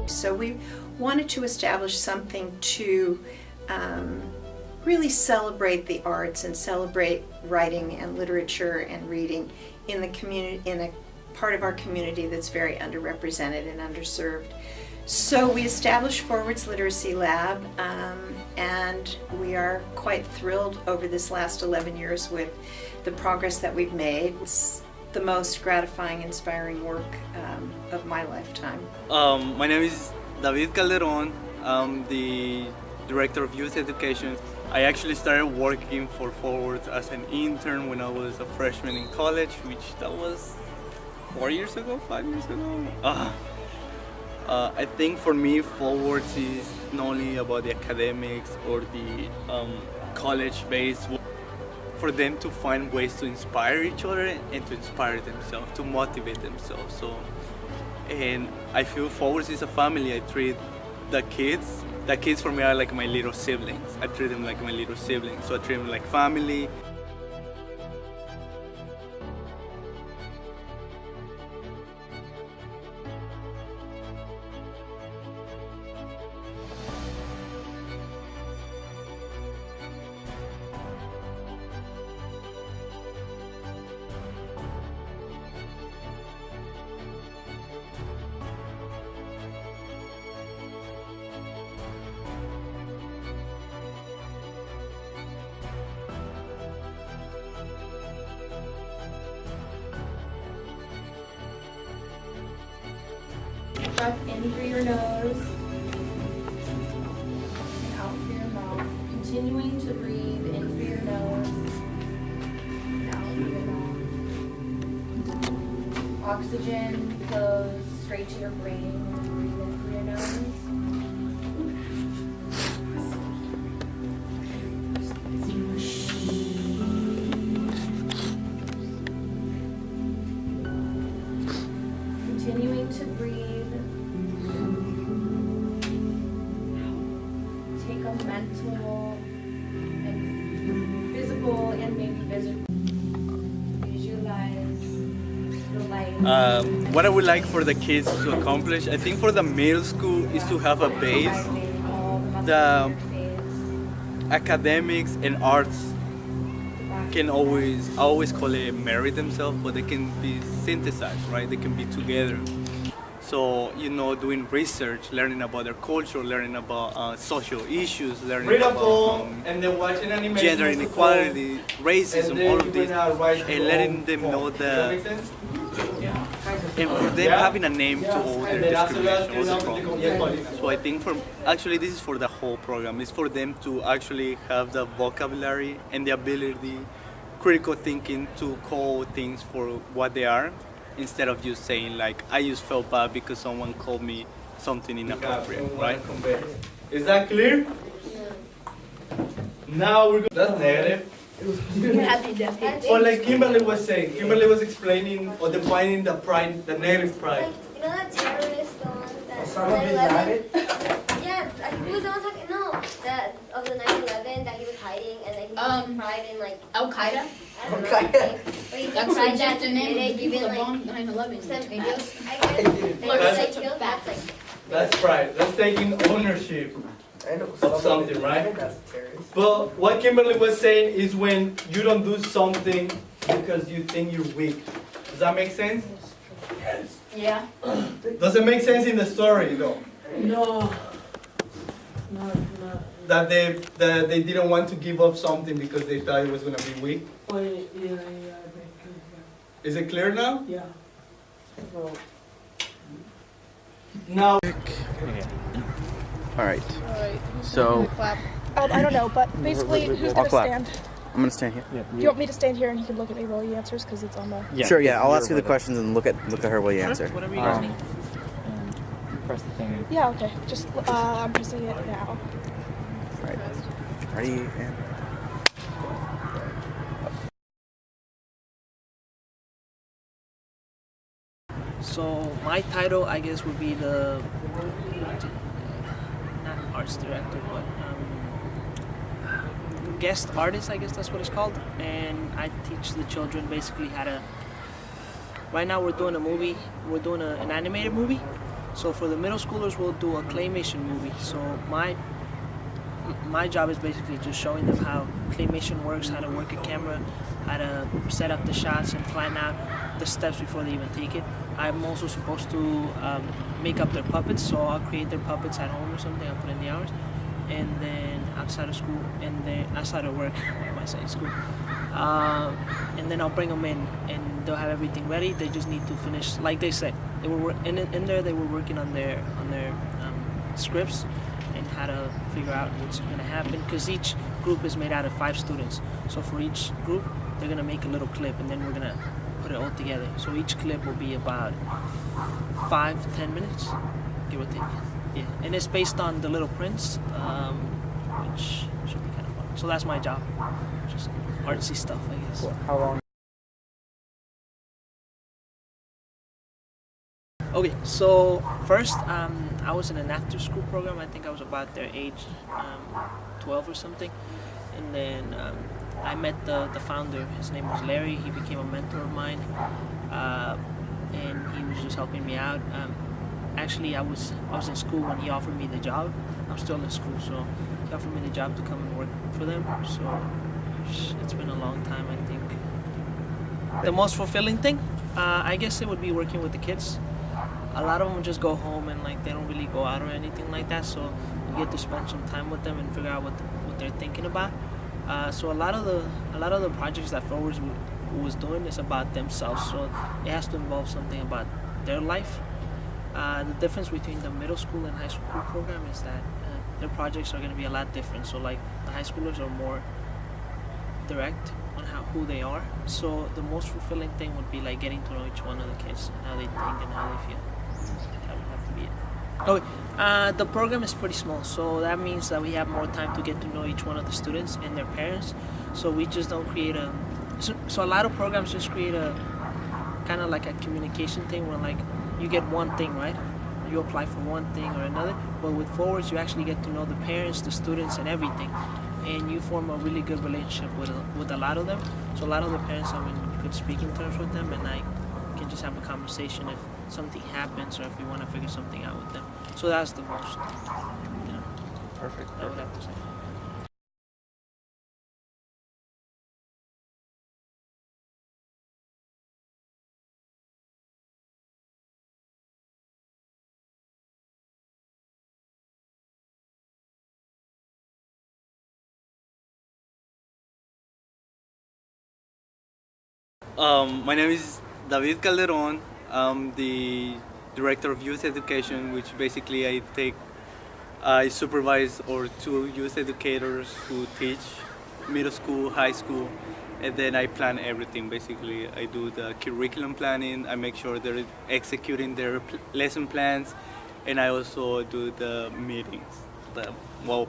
So we wanted to establish something to really celebrate the arts and celebrate writing and literature and reading in the community, in a part of our community that's very underrepresented and underserved. So we established Forward's Literacy Lab, and we are quite thrilled over this last 11 years with the progress that we've made. It's the most gratifying, inspiring work of my lifetime. My name is David Calderon. I'm the Director of Youth Education. I actually started working for Forward as an intern when I was a freshman in college, which that was 4 years ago, 5 years ago. I think for me, Forwards is not only about the academics or the college-based, for them to find ways to inspire each other and to inspire themselves, to motivate themselves. So, and I feel Forwards is a family. I treat the kids for me are like my little siblings. I treat them like my little siblings, so I treat them like family. Breath in through your nose and out through your mouth. Continuing to breathe in through your nose and out through your mouth. Oxygen flows straight to your brain when you breathe in through your nose. Continuing to breathe. Take a mental and physical and maybe visual. Visualize the light. What I would like for the kids to accomplish, I think for the middle school, is to have a base. The academics and arts can always, I always call it marry themselves, but they can be synthesized, right? They can be together. So, you know, doing research, learning about their culture, learning about social issues, learning about and then watching animation, gender inequality, racism, all of this, and letting them know that, and for them having a name to all their discrimination, all the problems. So I think actually this is for the whole program. It's for them to actually have the vocabulary and the ability, critical thinking to call things for what they are, instead of just saying like, I just felt bad because someone called me something inappropriate, right? Is that clear? Now we're going. That's negative. Or like Kimberly was saying, Kimberly was explaining or defining the pride, the negative pride. Like, you know that terrorist, the one that Osama bin Laden? Yeah, I think he was the one talking. No, that of the 9/11 that he was hiding, and then he took pride in like Al Qaeda. I don't know. But he took That's pride the that the he name did of it, the people even that like bombed 9/11. some Videos. I guess they were like killed. That's like That's pride. That's taking ownership of something, right? That's a terrorist. But what Kimberly was saying is when you don't do something because you think you're weak. Does that make sense? Yeah. Does it make sense in the story though? No. That they didn't want to give up something because they thought it was gonna be weak. Oh, yeah. Is it clear now? Yeah. So, Now. All right. So I don't know, but basically, who's I'll going to clap. stand? I'm gonna stand here. Do you want me to stand here and he can look at me while he answers because it's on the... Sure. Yeah. I'll ask you the questions and look at her while you answer. Whatever you guys need. Press the thing. Yeah, okay. Just, I'm pressing it now. All right. Ready? And... So my title, I guess, would be the not arts director, but guest artist. I guess that's what it's called. And I teach the children basically how to. Right now, we're doing a movie. We're doing an animated movie. So for the middle schoolers, we'll do a claymation movie. So my job is basically just showing them how claymation works, how to work a camera, how to set up the shots and plan out the steps before they even take it. I'm also supposed to make up their puppets, so I'll create their puppets at home or something. I'll put in the hours, and then outside of school, and then outside of work, I might say school, and then I'll bring them in, and they'll have everything ready. They just need to finish, like they said, they were in there. They were working on their scripts and how to figure out what's going to happen, because each group is made out of 5 students. So for each group, they're going to make a little clip, and then we're going to put it all together. So each clip will be about 5 to 10 minutes, give or take. Yeah, and it's based on The Little Prince, which should be kind of fun. So that's my job, just artsy stuff, I guess. How long? Okay, so first I was in an after-school program. I think I was about their age, 12 or something, and then I met the founder. His name was Larry. He became a mentor of mine, and he was just helping me out. Actually, I was in school when he offered me the job. I'm still in school, so he offered me the job to come and work for them. So it's been a long time, I think. The most fulfilling thing, I guess it would be working with the kids. A lot of them just go home and like they don't really go out or anything like that. So you get to spend some time with them and figure out what they're thinking about. So a lot of the projects that Forwards was doing is about themselves. So it has to involve something about their life. The difference between the middle school and high school program is that their projects are going to be a lot different. So like the high schoolers are more direct on who they are. So the most fulfilling thing would be like getting to know each one of the kids and how they think and how they feel. That would have to be it. Okay, the program is pretty small, so that means that we have more time to get to know each one of the students and their parents. So we just don't create so a lot of programs just create a kind of like a communication thing where like you get one thing, right? You apply for one thing or another, but with Forwards you actually get to know the parents, the students, and everything, and you form a really good relationship with a lot of them. So a lot of the parents, I mean, you could speak in terms with them, and I can just have a conversation if something happens or if we want to figure something out with them. So that's the most, Perfect. I would have to say. My name is David Calderon. I'm the director of youth education, which basically I supervise our 2 youth educators who teach middle school, high school, and then I plan everything. Basically, I do the curriculum planning. I make sure they're executing their lesson plans, and I also do the meetings.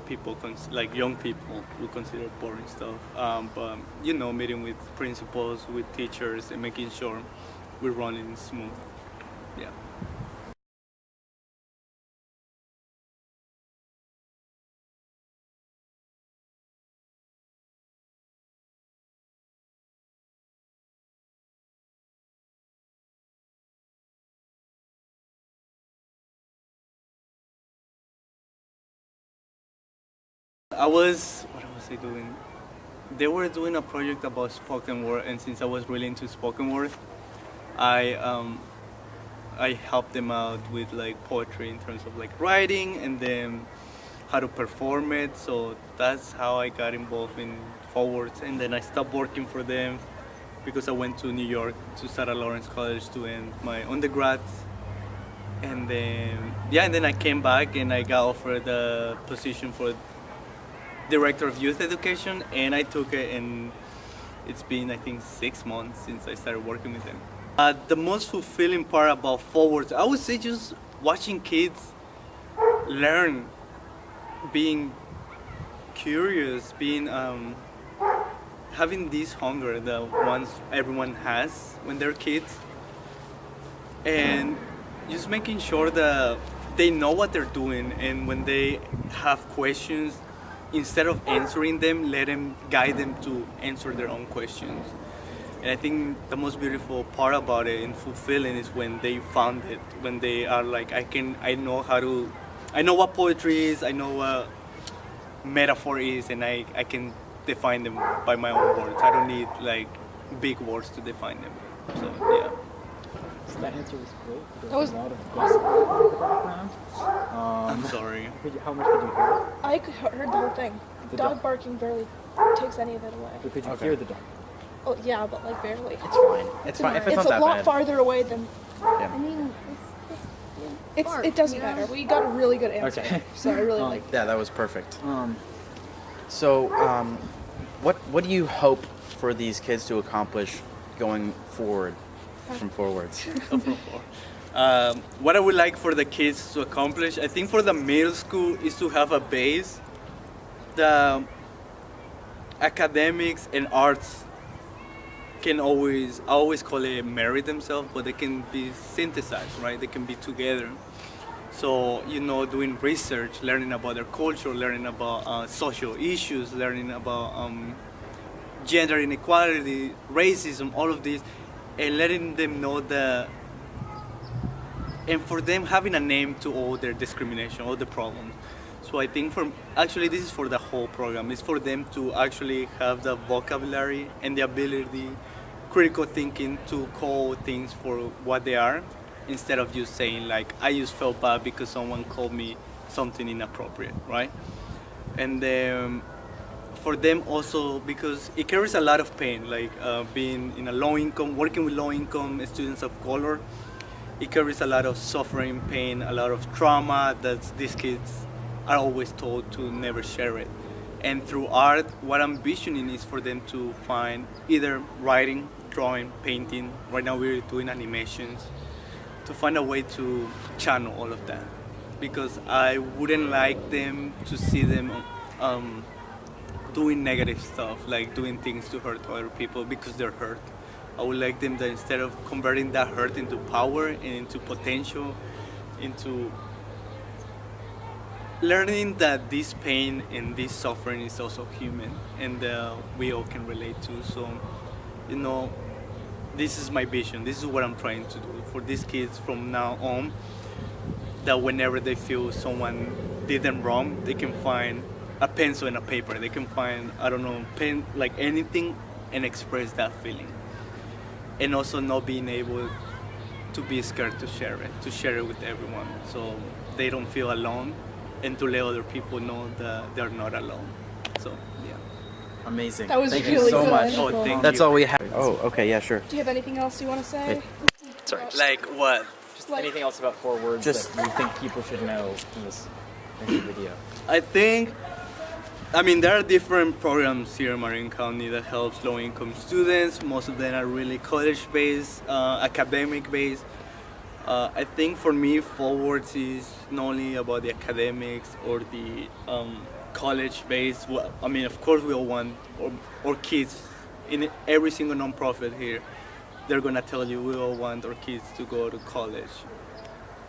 People like young people would consider boring stuff, but meeting with principals, with teachers, and making sure we're running smooth. Yeah. What was I doing? They were doing a project about spoken word, and since I was really into spoken word, I helped them out with like poetry in terms of like writing and then how to perform it. So that's how I got involved in Forwards, and then I stopped working for them because I went to New York to Sarah Lawrence College to end my undergrad. And then I came back and I got offered the position for Director of Youth Education, and I took it, and it's been I think 6 months since I started working with them. The most fulfilling part about Forwards, I would say just watching kids learn, being curious, being having this hunger that everyone has when they're kids, and just making sure that they know what they're doing, and when they have questions, instead of answering them, let them guide them to answer their own questions. And I think the most beautiful part about it and fulfilling is when they found it, when they are like, I know what poetry is, I know what metaphor is, and I can define them by my own words. I don't need like big words to define them. So yeah. So that answer was great. There That was a lot of basketball in the background. I'm sorry. How much did you hear? heard the whole thing. The Dog dog. barking barely takes any of it away. But could you Okay. hear the dog? Oh yeah, but like barely. It's fine. It's fine. If it's It's not a that lot bad. farther away than. Yeah. I mean, It doesn't matter. We got a really good answer, Okay. so I really like. Yeah, that was perfect. Um, So, what do you hope for these kids to accomplish going forward from forwards? What I would like for the kids to accomplish, I think for the middle school, is to have a base. The academics and arts can I always call it marry themselves, but they can be synthesized, right? They can be together. So, doing research, learning about their culture, learning about social issues, learning about gender inequality, racism, all of this, and letting them know and for them having a name to all their discrimination, all the problems. So I think this is for the whole program. It's for them to actually have the vocabulary and the ability, critical thinking to call things for what they are, instead of just saying like, I just felt bad because someone called me something inappropriate, right? And then for them also, because it carries a lot of pain, like being in a working with low income students of color, it carries a lot of suffering, pain, a lot of trauma that these kids are always told to never share it. And through art, what I'm visioning is for them to find either writing, drawing, painting. Right now we're doing animations, to find a way to channel all of that. Because I wouldn't like them to see them doing negative stuff, like doing things to hurt other people because they're hurt. I would like them that instead of converting that hurt into power and into potential, into learning that this pain and this suffering is also human and we all can relate to. So, this is my vision. This is what I'm trying to do for these kids from now on, that whenever they feel someone did them wrong, they can find a pencil and a paper. They can find, pen, like anything, and express that feeling. And also not being able to be scared to share it with everyone. So they don't feel alone, and to let other people know that they're not alone. So, yeah. Amazing. That was Thank really you so good. much. Oh, thank That's you. all we have. Oh, okay, yeah, sure. Do you have anything else you want to say? Sorry. Like what? just anything else about 4 words Just- that you think people should know in this video? I think, there are different programs here in Marin County that helps low-income students. Most of them are really college-based, academic-based. I think for me, Forwards is not only about the academics or the college-based. Of course, we all want our kids in every single nonprofit here. They're gonna tell you we all want our kids to go to college.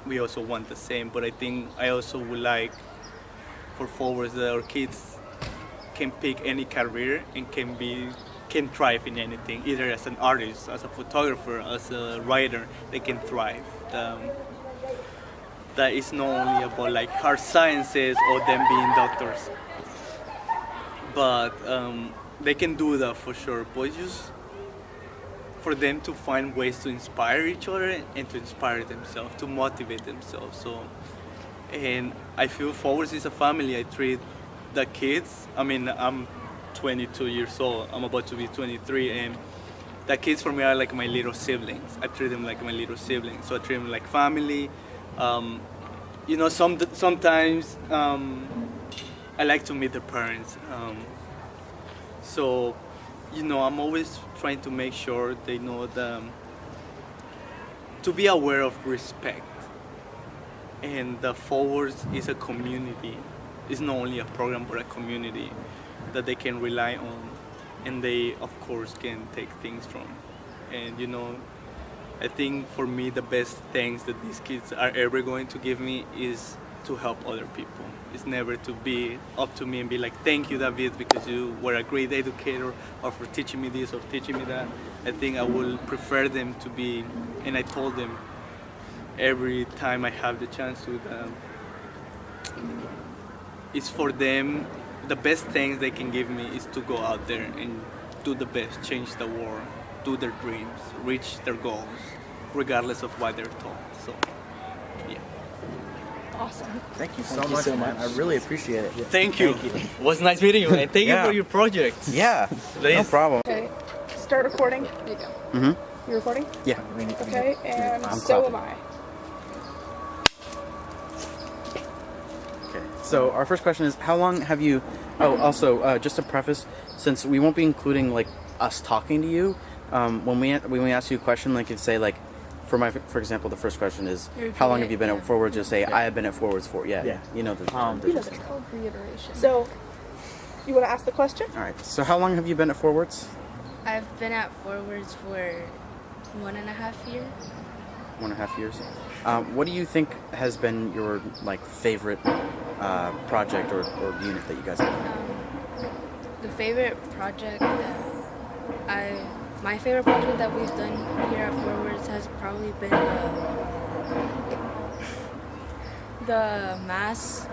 We also want the same, but I think I also would like for Forwards that our kids can pick any career and can thrive in anything, either as an artist, as a photographer, as a writer. They can thrive. That is not only about like hard sciences or them being doctors, but they can do that for sure. But just for them to find ways to inspire each other and to inspire themselves, to motivate themselves. So, and I feel Forwards is a family. I treat the kids, I'm 22 years old, I'm about to be 23, and the kids for me are like my little siblings. I treat them like my little siblings, so I treat them like family. Sometimes I like to meet the parents. So, I'm always trying to make sure they know to be aware of respect. And the Forwards is a community. It's not only a program, but a community that they can rely on, and they, of course, can take things from. And I think for me the best things that these kids are ever going to give me is to help other people. It's never to be up to me and be like, thank you, David, because you were a great educator, or for teaching me this or teaching me that. I think I will prefer them to be, and I told them every time I have the chance to, it's for them, the best things they can give me is to go out there and do the best, change the world, do their dreams, reach their goals, regardless of what they're told. So, yeah. Awesome. Thank you so much, man. I really appreciate it. Thank you. It was nice meeting you, and thank you Yeah. for your project. Yeah, no problem. Okay, start recording. Here you go. Mm-hmm. You recording? Yeah. Okay, and I'm so clapping. am I. Okay. So our first question is, how long have you? Oh, also, just to preface, since we won't be including like us talking to you, when we ask you a question, like if say like, for example, the first question is, how long have you been at Forwards? You'll say, I have been at Forwards for you know the. It's called reiteration. So, you want to ask the question? All right. So how long have you been at Forwards? I've been at Forwards for 1.5 years. 1.5 years. What do you think has been your like favorite project or unit that you guys have done? The favorite project my favorite project that we've done here at Forwards has probably been the mass.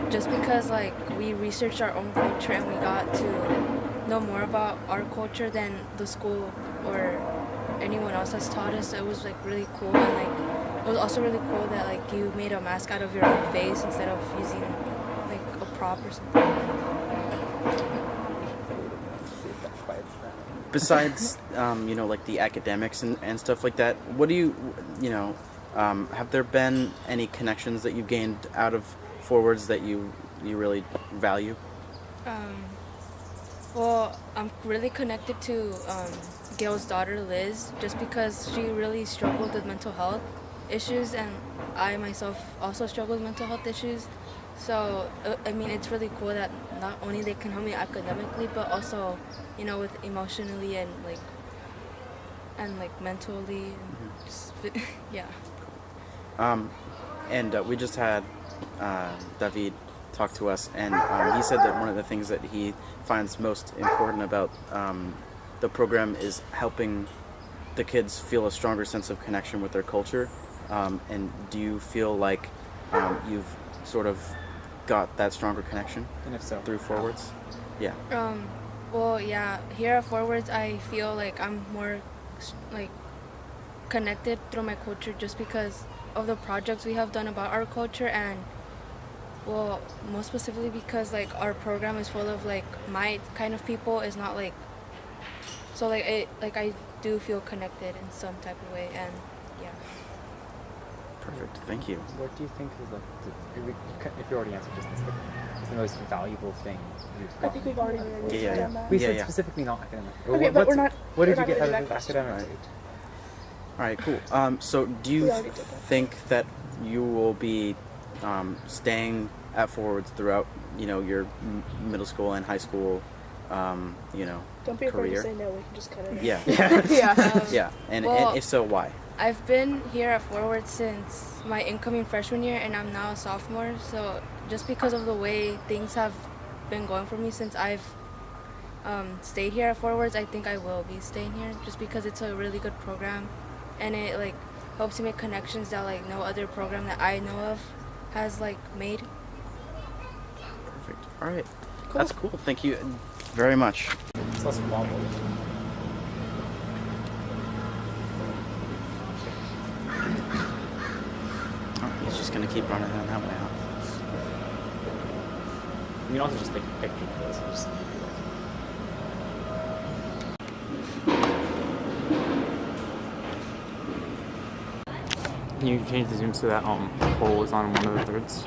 Just because like we researched our own culture and we got to know more about our culture than the school or anyone else has taught us. It was like really cool, and like it was also really cool that like you made a mask out of your own face instead of using like a prop or something. Besides, you know, like the academics and stuff like that, what do you know, have there been any connections that you've gained out of Forwards that you really value? Well, I'm really connected to Gail's daughter, Liz, just because she really struggled with mental health issues, and I myself also struggle with mental health issues. So, I mean, it's really cool that not only they can help me academically, but also, you know, with emotionally and mentally, and just, yeah. And we just had David talk to us, and he said that one of the things that he finds most important about the program is helping the kids feel a stronger sense of connection with their culture. And do you feel like you've sort of got that stronger connection? And if so, through Forwards? Yeah. Well, yeah, here at Forwards, I feel like I'm more like connected through my culture just because of the projects we have done about our culture, and well, most specifically because like our program is full of like my kind of people. Is not like, so like I do feel connected in some type of way, and yeah. Perfect. Thank you. what do you think is like, if you already answered this, is the most valuable thing you've I gotten? think we've already Yeah. done that. We said Yeah. specifically not academic. Okay, but we're not. What did we're you get not out gonna of do the that question. academic? All right, cool. So do you We already did that. think that you will be staying at Forwards throughout, you know, your middle school and high school, you know, Don't be afraid career? to say no. We can just cut it. Yeah. Yeah. Yeah. And Well, if so, why? I've been here at Forward since my incoming freshman year, and I'm now a sophomore. So just because of the way things have been going for me since I've stayed here at Forwards, I think I will be staying here just because it's a really good program, and it like helps you make connections that like no other program that I know of has like made. Perfect. All right. Cool. That's cool. Thank you very much. It's also wobbly. Oh, he's just gonna keep running down that way, huh? You can also just take a picture of this. Just, can you change the zoom so that hole is on one of the thirds?